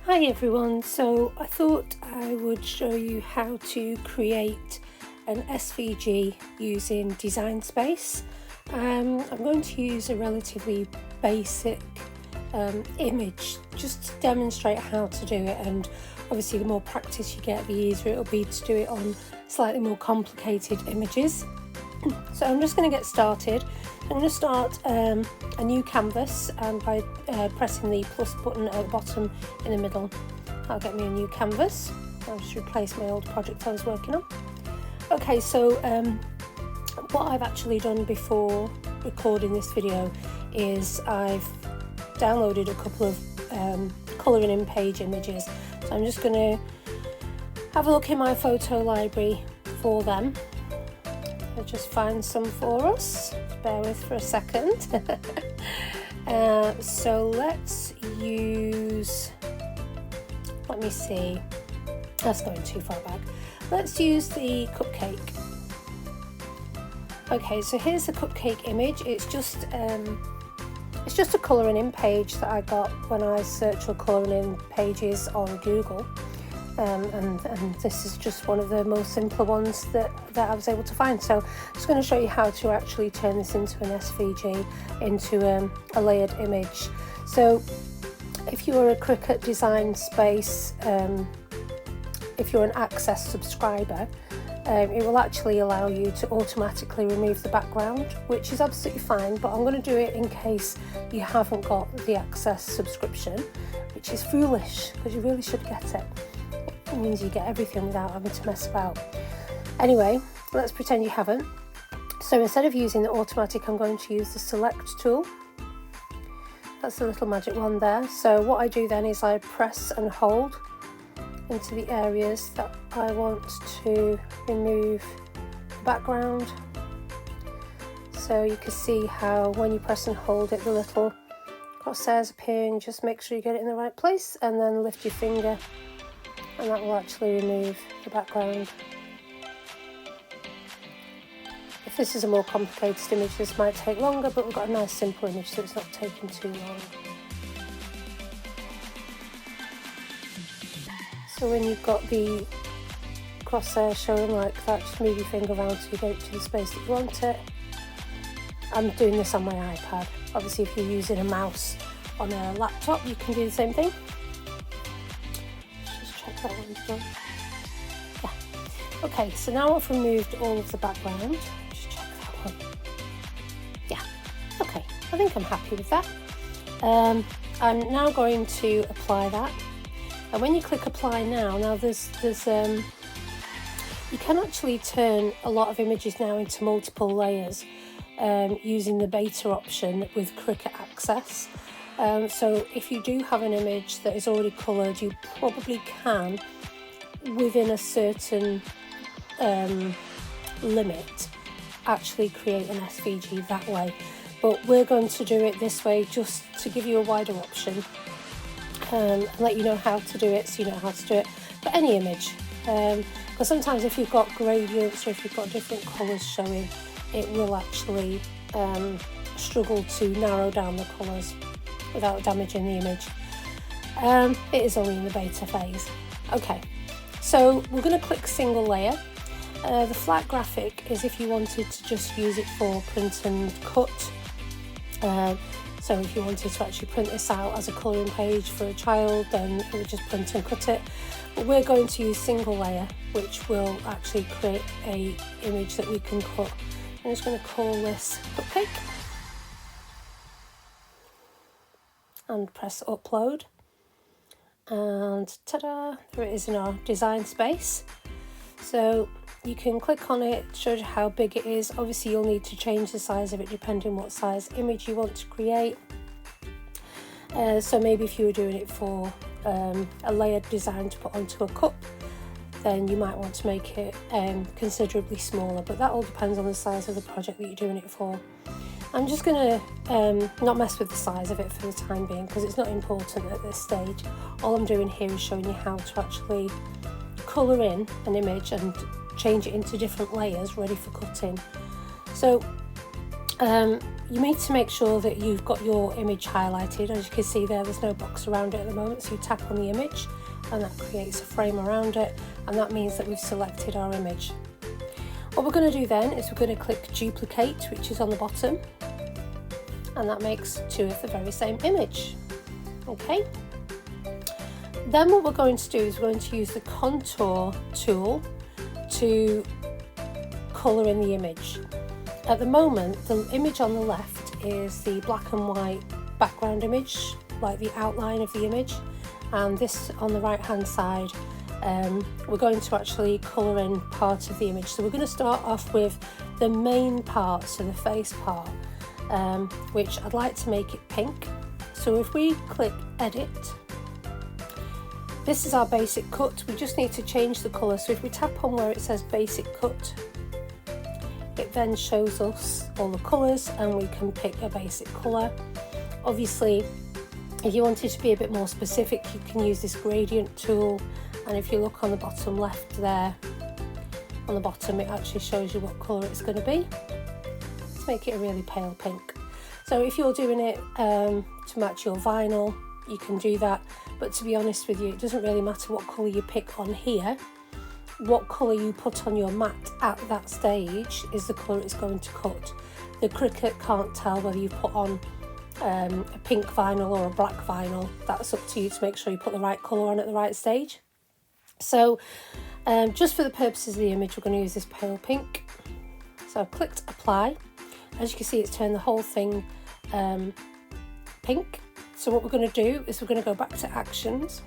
Hi everyone, so I thought I would show you how to create an SVG using Design Space. I'm going to use a relatively basic image just to demonstrate how to do it, and obviously the more practice you get, the easier it'll be to do it on slightly more complicated images. So I'm just going to get started. I'm going to start a new canvas, and by pressing the plus button at the bottom in the middle, that'll get me a new canvas. I'll just replace my old project I was working on. Okay, so what I've actually done before recording this video is I've downloaded a couple of colouring in page images. So I'm just going to have a look in my photo library for them. I'll just find some for us. Bear with for a second. So let's use, let me see, that's going too far back. Let's use the cupcake. Okay, so here's the cupcake image. It's just a colouring in page that I got when I searched for colouring in pages on Google. And this is just one of the most simpler ones that I was able to find. So I'm just going to show you how to actually turn this into an SVG, into a layered image. So if you're a Cricut Design Space, if you're an Access subscriber, it will actually allow you to automatically remove the background, which is absolutely fine, but I'm going to do it in case you haven't got the Access subscription, which is foolish because you really should get it. It means you get everything without having to mess about. Anyway, let's pretend you haven't. So instead of using the automatic, I'm going to use the select tool. That's the little magic one there. So what I do then is I press and hold into the areas that I want to remove the background. So you can see how when you press and hold it, the little crosshairs appear, and just make sure you get it in the right place, and then lift your finger and that will actually remove the background. If this is a more complicated image, this might take longer, but we've got a nice simple image, so it's not taking too long. So when you've got the crosshair showing like that, just move your finger around so you get it to the space that you want it. I'm doing this on my iPad. Obviously, if you're using a mouse on a laptop, you can do the same thing. That one's done. Yeah. Okay, so now I've removed all of the background. Just check that one. Yeah. Okay, I think I'm happy with that. I'm now going to apply that. And when you click apply now there's you can actually turn a lot of images now into multiple layers using the beta option with Cricut Access. So if you do have an image that is already coloured, you probably can, within a certain limit, actually create an SVG that way. But we're going to do it this way just to give you a wider option and let you know how to do it, so you know how to do it for any image. Because sometimes if you've got gradients or if you've got different colours showing, it will actually struggle to narrow down the colours without damaging the image. It is only in the beta phase. Okay, so we're going to click single layer. The flat graphic is if you wanted to just use it for print and cut. So if you wanted to actually print this out as a colouring page for a child, then it would just print and cut it. But we're going to use single layer, which will actually create a image that we can cut. I'm just going to call this cupcake and press upload, and ta-da, there it is in our design space. So you can click on it, it shows you how big it is. Obviously you'll need to change the size of it depending what size image you want to create. So maybe if you were doing it for a layered design to put onto a cup, then you might want to make it considerably smaller, but that all depends on the size of the project that you're doing it for. I'm just going to not mess with the size of it for the time being because it's not important at this stage. All I'm doing here is showing you how to actually colour in an image and change it into different layers ready for cutting. So You need to make sure that you've got your image highlighted. As you can see there's no box around it at the moment, so you tap on the image and that creates a frame around it, and that means that we've selected our image. What we're going to do then is we're going to click duplicate, which is on the bottom, and that makes two of the very same image. Okay. Then what we're going to do is we're going to use the contour tool to colour in the image. At the moment, the image on the left is the black and white background image, like the outline of the image, and this on the right hand side, we're going to actually colour in part of the image. So we're going to start off with the main part, so the face part, which I'd like to make it pink. So if we click edit, this is our basic cut. We just need to change the colour. So if we tap on where it says basic cut, it then shows us all the colours and we can pick a basic colour. Obviously, if you wanted to be a bit more specific, you can use this gradient tool, and if you look on the bottom left there, on the bottom it actually shows you what colour it's going to be. Let's make it a really pale pink. So if you're doing it to match your vinyl, you can do that, but to be honest with you, it doesn't really matter what colour you pick on here. What colour you put on your mat at that stage is the colour it's going to cut. The Cricut can't tell whether you put on a pink vinyl or a black vinyl. That's up to you to make sure you put the right colour on at the right stage. So just for the purposes of the image, we're going to use this pale pink. So I've clicked apply. As you can see, it's turned the whole thing pink. So what we're going to do is we're going to go back to actions,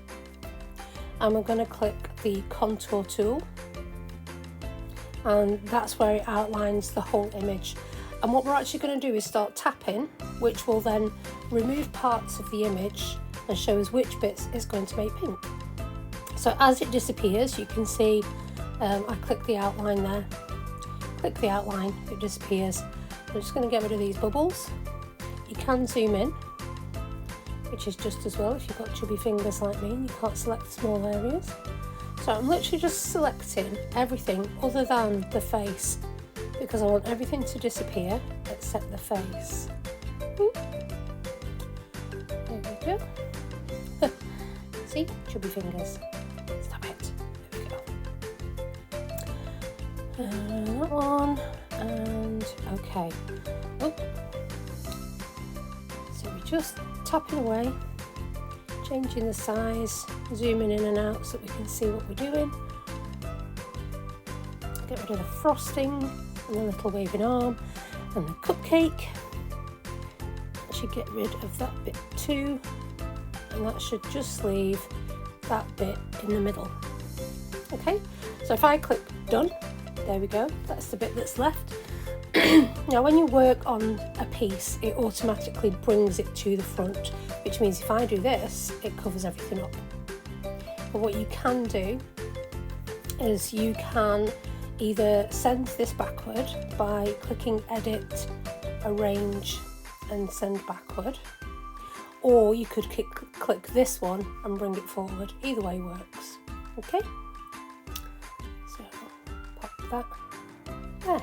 and we're going to click the contour tool, and that's where it outlines the whole image. And what we're actually going to do is start tapping, which will then remove parts of the image and show us which bits it's going to make pink. So as it disappears, you can see I click the outline there, click the outline, it disappears. I'm just going to get rid of these bubbles. You can zoom in, which is just as well if you've got chubby fingers like me and you can't select small areas. So I'm literally just selecting everything other than the face, because I want everything to disappear except the face. There we go. See, chubby fingers. Stop it. There we go. That one, and okay. Oh. So we're just tapping away, changing the size, zooming in and out so that we can see what we're doing. Get rid of the frosting and the little waving arm and the cupcake. Should get rid of that bit too, and that should just leave that bit in the middle. Okay, so if I click done, there we go, that's the bit that's left. Now when you work on a piece, it automatically brings it to the front, which means if I do this, it covers everything up. But what you can do is you can either send this backward by clicking edit, arrange and send backward, or you could click this one and bring it forward. Either way works. Okay, so pop that there.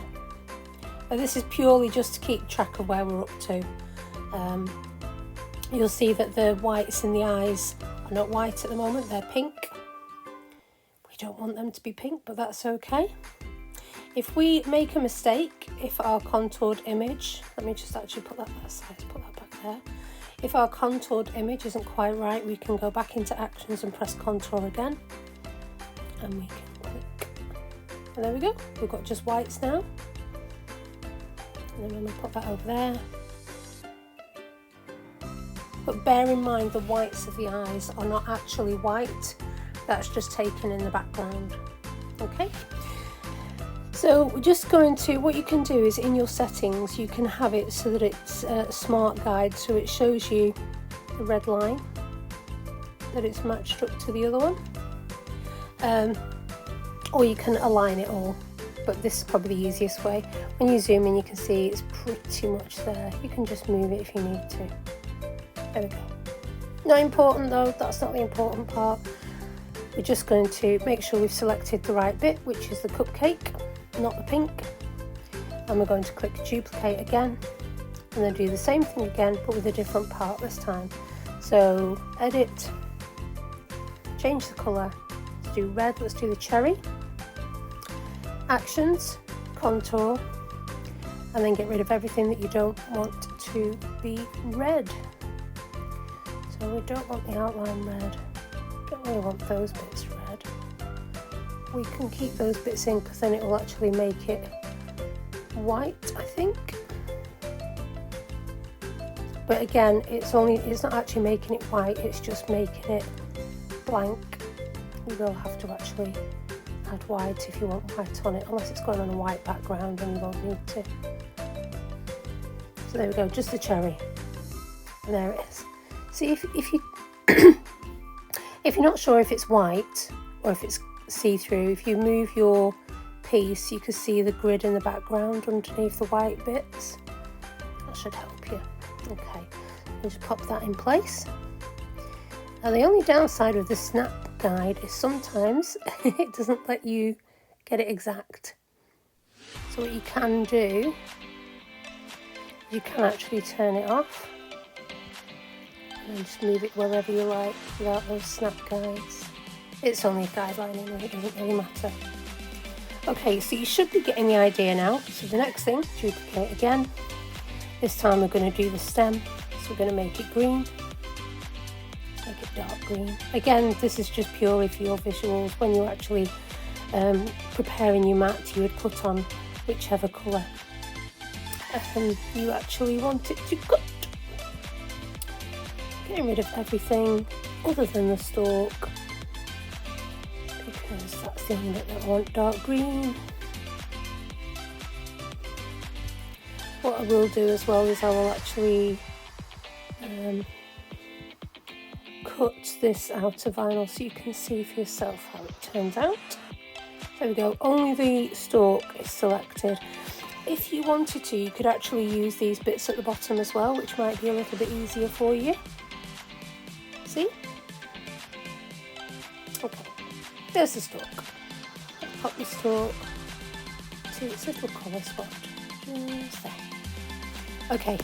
Now this is purely just to keep track of where we're up to. You'll see that the whites in the eyes are not white at the moment, they're pink. We don't want them to be pink, but that's okay. If we make a mistake, if our contoured image, let me just actually put that aside, put that back there. If our contoured image isn't quite right, we can go back into actions and press contour again, and we can click. And there we go, we've got just whites now. And then I'm going to put that over there. But bear in mind the whites of the eyes are not actually white, that's just taken in the background. Okay, so we're just going to, what you can do is in your settings you can have it so that it's a smart guide, so it shows you the red line, that it's matched up to the other one, or you can align it all. But this is probably the easiest way. When you zoom in, you can see it's pretty much there. You can just move it if you need to. There we go. Not important though, that's not the important part. We're just going to make sure we've selected the right bit, which is the cupcake, not the pink. And we're going to click duplicate again. and then do the same thing again but with a different part this time. So edit, change the colour, let's do red, let's do the cherry, actions, contour, and then get rid of everything that you don't want to be red. So we don't want the outline red, don't really want those bits red. We can keep those bits in because then it will actually make it white, I think. But again, it's not actually making it white, it's just making it blank. You will have to actually add white if you want white on it, unless it's going on a white background and you won't need to. So there we go, just the cherry. And there it is. See, if you if you're not sure if it's white or if it's see-through, if you move your piece, you can see the grid in the background underneath the white bits. That should help you. Okay, just pop that in place. Now the only downside with the snap guide is sometimes it doesn't let you get it exact. So what you can do, you can actually turn it off and just move it wherever you like without those snap guides. It's only a guideline anyway, it doesn't really matter. Okay, so you should be getting the idea now. So the next thing, duplicate again. This time we're going to do the stem, so we're going to make it green. Make it dark green. Again, this is just purely for your visuals. When you're actually preparing your mat, you would put on whichever colour you actually want it to cut. Getting rid of everything other than the stalk, because that's the only bit that I want dark green. What I will do as well is I will actually cut this out of vinyl so you can see for yourself how it turns out. There we go, only the stalk is selected. If you wanted to, you could actually use these bits at the bottom as well, which might be a little bit easier for you. See? Okay, there's the stalk. Pop the stalk to its little colour spot, just there. Okay,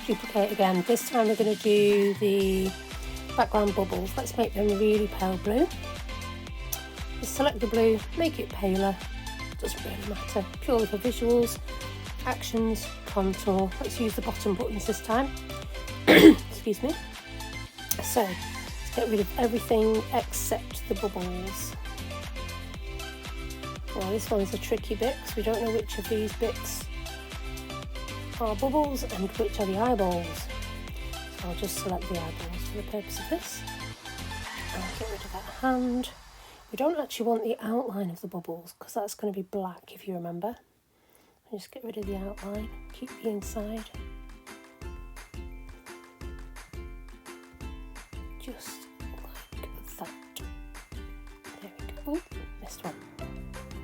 duplicate again. This time we're going to do the background bubbles. Let's make them really pale blue. Just select the blue, make it paler, doesn't really matter, purely for visuals. Actions, contour, let's use the bottom buttons this time. Excuse me. So, let's get rid of everything except the bubbles. Now this one's a tricky bit because we don't know which of these bits are bubbles and which are the eyeballs. So I'll just select the eyeballs for the purpose of this. I'll get rid of that hand. We don't actually want the outline of the bubbles because that's going to be black if you remember. Just get rid of the outline, keep the inside. Just like that. There we go. Oh, missed one.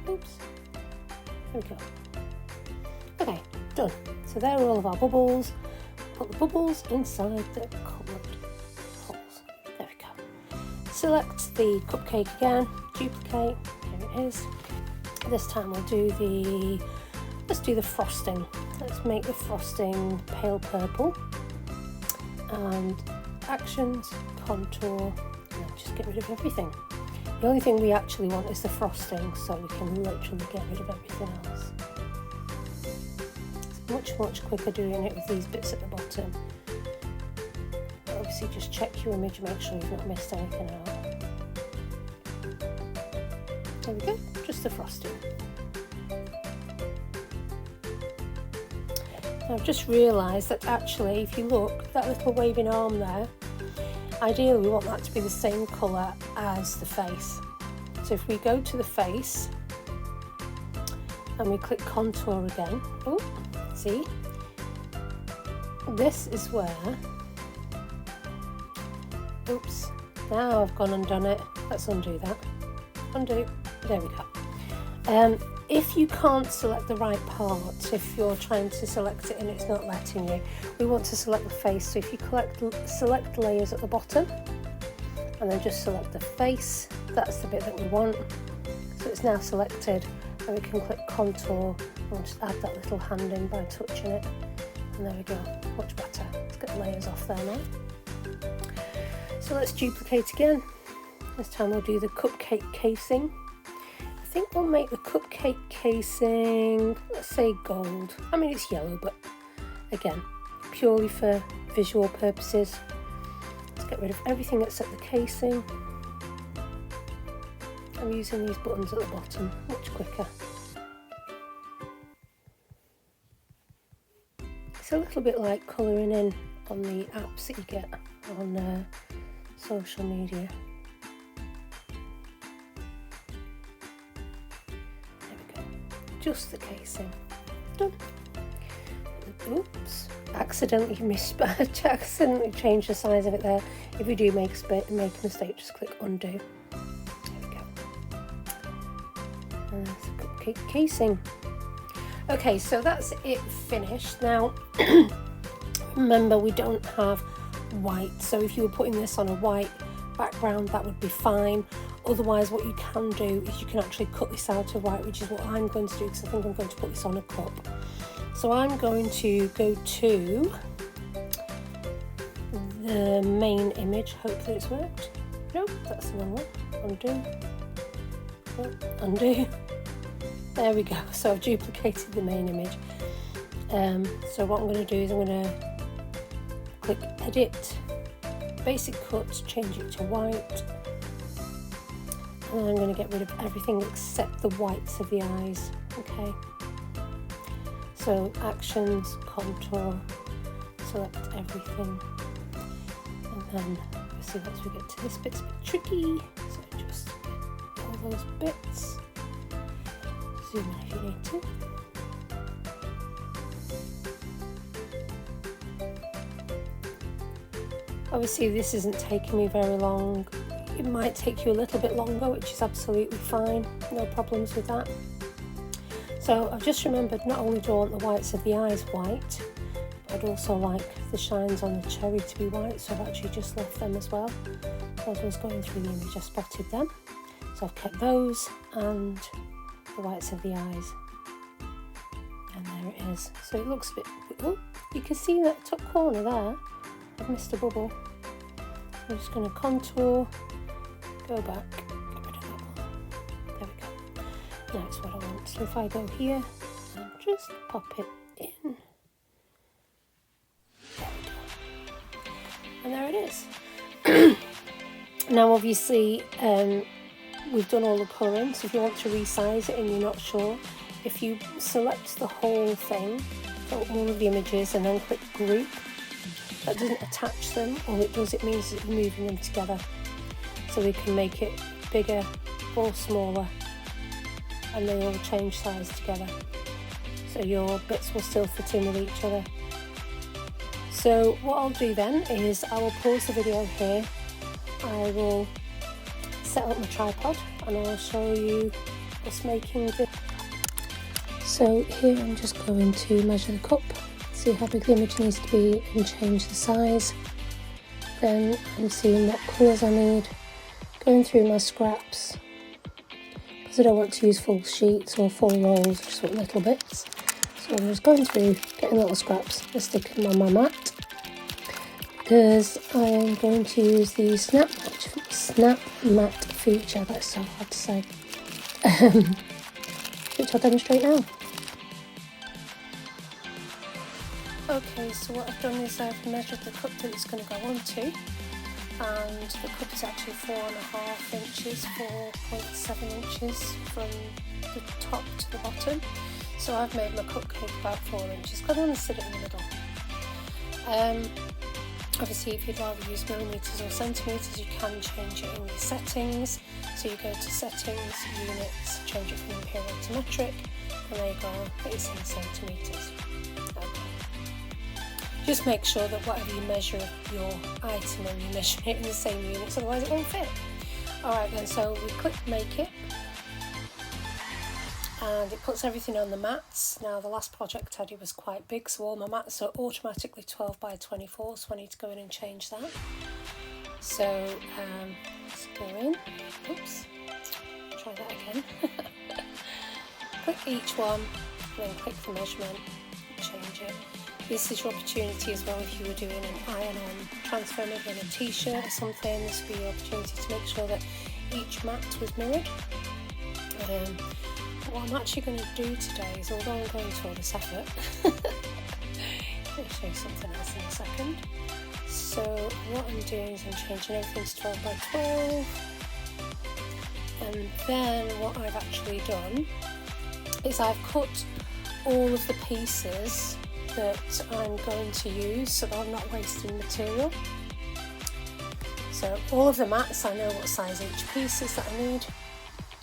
Oops. There we go. Okay, done. So there are all of our bubbles. Put the bubbles inside the coloured holes. There we go. Select the cupcake again, duplicate, here it is. This time we'll do let's do the frosting. Let's make the frosting pale purple. And actions, contour, and then just get rid of everything. The only thing we actually want is the frosting, so we can literally get rid of everything else. It's much quicker doing it with these bits at the bottom. But obviously just check your image, make sure you've not missed anything out. There we go, just the frosting. I've just realised that actually, if you look, that little waving arm there, ideally we want that to be the same colour as the face. So if we go to the face and we click contour again, oh, see, this is where, oops, now I've gone and done it. Let's undo that. Undo, there we go. If you can't select the right part, if you're trying to select it and it's not letting you, we want to select the face. So if you select layers at the bottom and then just select the face, that's the bit that we want. So it's now selected, and we can click contour and just add that little hand in by touching it, And there we go, much better. Let's get the layers off there now. So let's duplicate again. This time we'll do the cupcake casing. I think we'll make the cupcake casing, let's say gold. I mean, it's yellow, but again, purely for visual purposes. Let's get rid of everything except the casing. I'm using these buttons at the bottom, much quicker. It's a little bit like colouring in on the apps that you get on social media. There we go, just the casing, done. Oops, accidentally accidentally changed the size of it there. If you do make a mistake, just click undo. There we go. And that's the cupcake casing. Okay, so that's it finished. Now, remember we don't have white, so if you were putting this on a white background, that would be fine. Otherwise, what you can do is you can actually cut this out of white, which is what I'm going to do, because I think I'm going to put this on a cup. So I'm going to go to the main image, hope that it's worked. Nope, that's the wrong one. Undo. Oh, undo. There we go, so I've duplicated the main image. So what I'm going to do is I'm going to click edit, basic cut, change it to white, and I'm going to get rid of everything except the whites of the eyes. Okay, so actions, contour, select everything, and then obviously once we get to this bit's a bit tricky, so just all those bits. Zoom in if you need to. Obviously this isn't taking me very long. It might take you a little bit longer, which is absolutely fine. No problems with that. So I've just remembered, not only do I want the whites of the eyes white, but I'd also like the shines on the cherry to be white, so I've actually just left them as well. As I was going through the image, I spotted them. So I've kept those and the whites of the eyes, and there it is. So it looks a bit, oh, you can see that top corner there, I've missed a bubble. I'm just going to contour, go back, get rid of that one. There we go. Now it's what I want. So if I go here and just pop it in, there we go. And there it is. Now obviously we've done all the colouring, so if you want to resize it and you're not sure, if you select the whole thing, so all of the images, and then click group, that doesn't attach them. All it does, it means that you're moving them together, so we can make it bigger or smaller, and they all change size together, so your bits will still fit in with each other. So what I'll do then is I will pause the video here, I will set up my tripod, and I'll show you us making the. So here I'm just going to measure the cup, see how big the image needs to be and change the size. Then I'm seeing what colours I need, going through my scraps, because I don't want to use full sheets or full rolls, just want little bits. So I'm just going through, getting little scraps and sticking them on my mat, because I am going to use the snapmat feature, that's so hard to say, which I'll demonstrate now. Okay, so what I've done is I've measured the cup that it's going to go onto, and the cup is actually 4.5 inches, 4.7 inches from the top to the bottom. So I've made my cupcake about 4 inches, because I want to sit it in the middle. Obviously if you'd rather use millimetres or centimetres, you can change it in your settings. So you go to settings, units, change it from imperial to metric, and there you go, it's in centimetres. Okay. Just make sure that whatever you measure your item and you measure it in the same units, otherwise it won't fit. Alright then, so we click make it, and it puts everything on the mats. Now the last project I did was quite big, so all my mats are automatically 12 by 24, so I need to go in and change that. So let's go in, oops, try that again. Click each one, and then click the measurement, change it. this is your opportunity as well. If you were doing an iron-on transfer, maybe on a t-shirt or something, this would be your opportunity to make sure that each mat was mirrored. What I'm actually going to do today is, although I'm going to all this effort, I'll show you something else in a second. So what I'm doing is I'm changing everything to 12 by 12, and then what I've actually done is I've cut all of the pieces that I'm going to use so that I'm not wasting material. So all of the mats, I know what size each piece is that I need.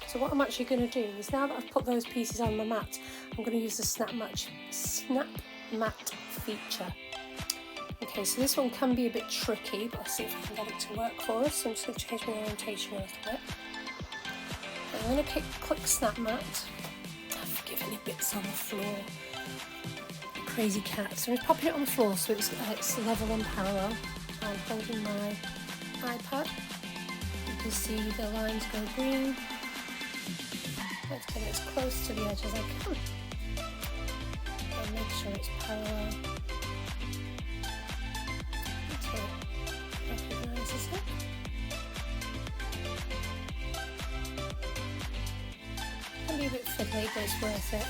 So what I'm actually going to do is, now that I've put those pieces on my mat, I'm going to use the snapmat feature. Okay, so this one can be a bit tricky, but I'll see if I can get it to work for us. So I'm just going to change my orientation a little bit. I'm going to click snapmat. Forgive any bits on the floor. Crazy cat. So I'm just popping it on the floor so it's level and parallel. I'm holding my iPad. You can see the lines go green. Let's get it as close to the edge as I can. And make sure it's parallel. Until it recognises it. Can be a bit fiddly, but it's worth it.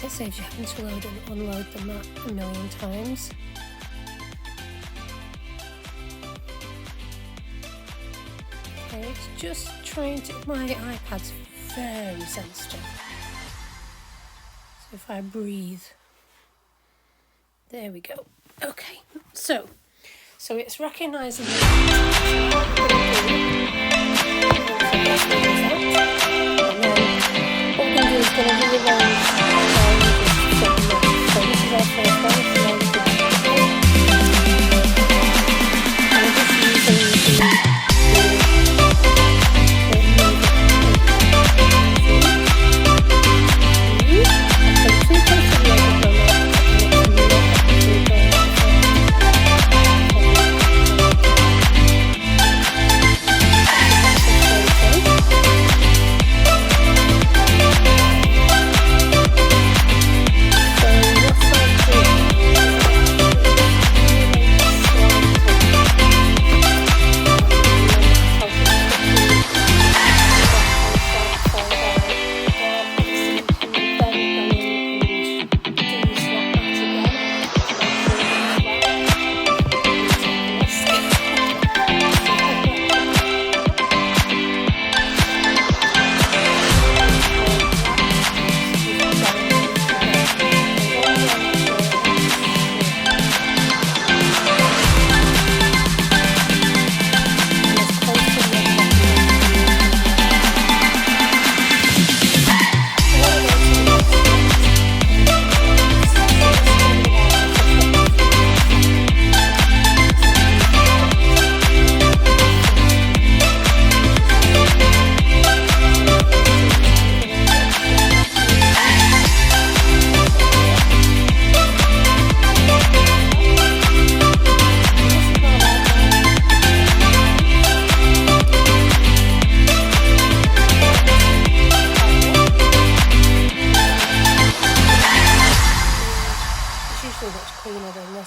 It saves you having to load and unload the mat a million times. Okay, it's just trying to, my iPad's very sensitive. So if I breathe, there we go. Okay, so it's recognising the and then what we're going to do is going to rearrange. So this is our first one.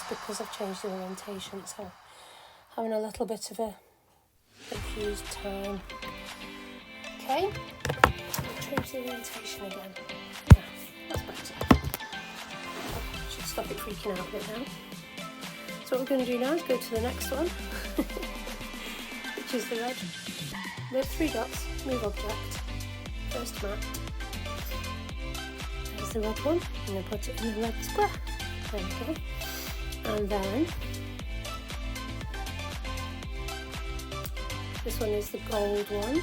Because I've changed the orientation, so having a little bit of a confused time. Okay, change the orientation again. Yeah, that's better. Should stop it freaking out a bit now. So what we're going to do now is go to the next one, which is the red. We have 3 dots, move object, first mat. There's the red one, I'm going to put it in the red square. There we go. And then this one is the gold one.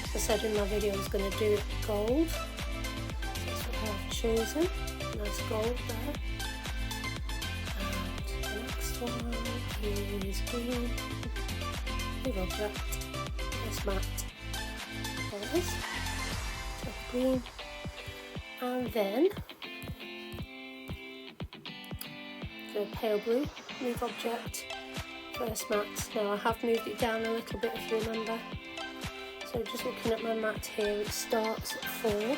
As I said in my video, I was going to do it gold. So that's what I've chosen. Nice gold there. And the next one is green. Move object. This mat. There it is. So green. And then the pale blue, move object, first mat. Now I have moved it down a little bit if you remember. So just looking at my mat here, it starts at 4. So I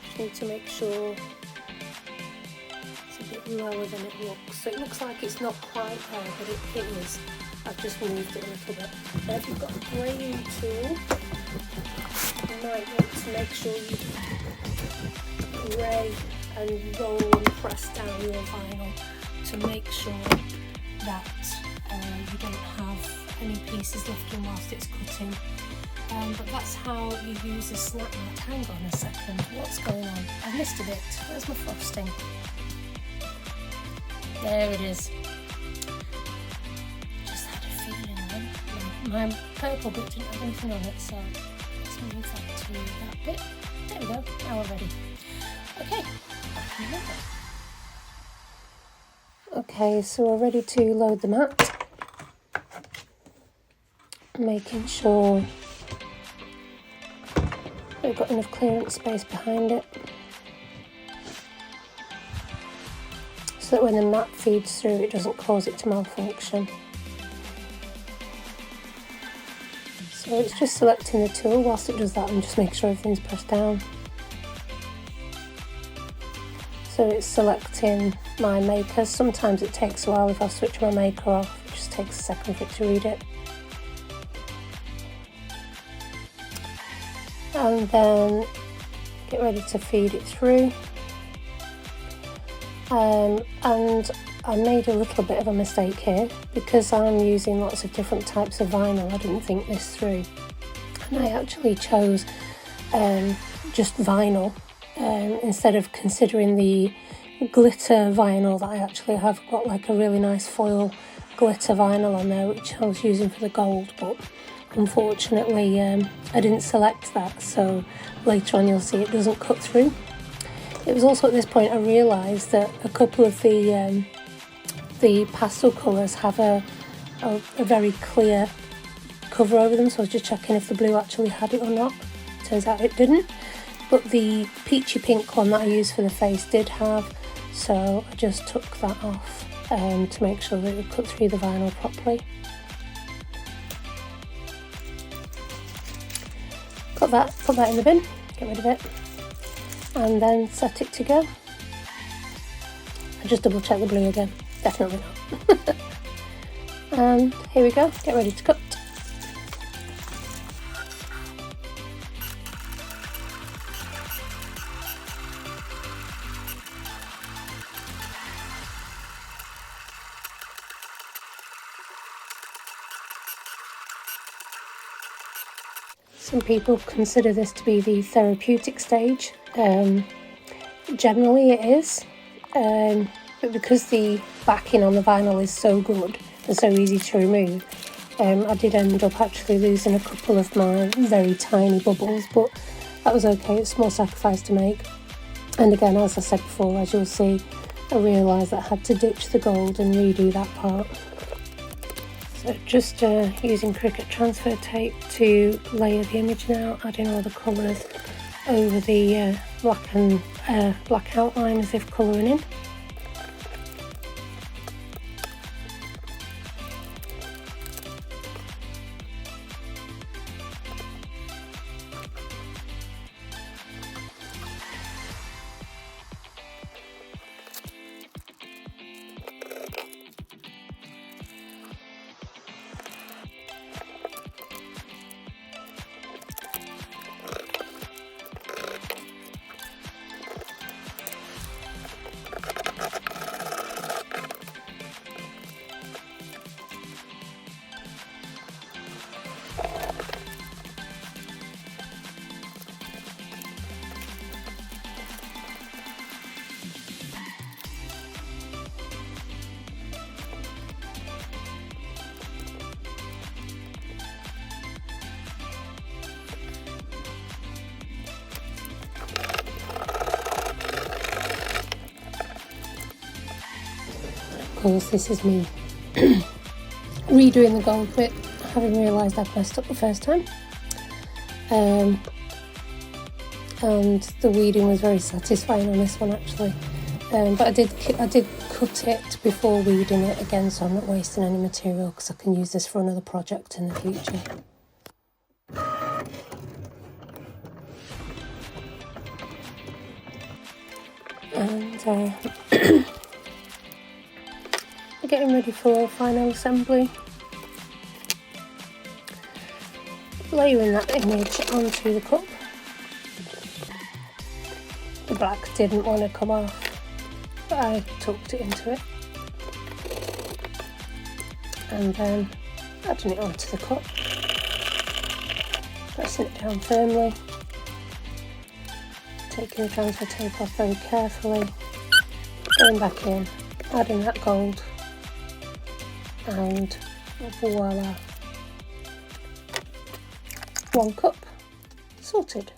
just need to make sure it's a bit lower than it looks. So it looks like it's not quite there, but it is. I've just moved it a little bit. Now if you've got a graying tool, you might want to make sure you gray and roll and press down your vinyl to make sure that you don't have any pieces left in whilst it's cutting. But that's how you use a snap mat. Hang on a second, what's going on? I missed a bit. Where's my frosting? There it is. Just had a feeling then. My purple bit didn't have anything on it, so let's move that to that bit. There we go, now we're ready. Okay, back in the middle. Okay, so we're ready to load the mat. Making sure we've got enough clearance space behind it so that when the mat feeds through it doesn't cause it to malfunction. So it's just selecting the tool whilst it does that and just make sure everything's pressed down. So it's selecting my maker. Sometimes it takes a while if I switch my maker off, it just takes a second for it to read it. And then get ready to feed it through. And I made a little bit of a mistake here because I'm using lots of different types of vinyl. I didn't think this through, and I actually chose just vinyl instead of considering the glitter vinyl that I actually have got, like a really nice foil glitter vinyl on there, which I was using for the gold, but unfortunately I didn't select that, so later on you'll see it doesn't cut through. It was also at this point I realised that a couple of the pastel colours have a very clear cover over them, so I was just checking if the blue actually had it or not. Turns out it didn't, but the peachy pink one that I used for the face did have, so I just took that off to make sure that it would cut through the vinyl properly. Put that in the bin, get rid of it, and then set it to go. I just double check the blue again, definitely not. And here we go, get ready to cut. Some people consider this to be the therapeutic stage. Generally it is, but because the backing on the vinyl is so good and so easy to remove, I did end up actually losing a couple of my very tiny bubbles, but that was okay, it's a small sacrifice to make. And again, as I said before, as you'll see, I realised that I had to ditch the gold and redo that part. So just using Cricut transfer tape to layer the image now, adding all the colours over the black outline as if colouring in. Of course, this is me redoing the gold bit, having realised I'd messed up the first time. And the weeding was very satisfying on this one actually. But I did cut it before weeding it again, so I'm not wasting any material because I can use this for another project in the future. So getting ready for final assembly. Layering that image onto the cup. The black didn't want to come off, but I tucked it into it. And then adding it onto the cup. Pressing it down firmly. Taking the transfer tape off very carefully. Going back in, adding that gold. And voila. One cup sorted.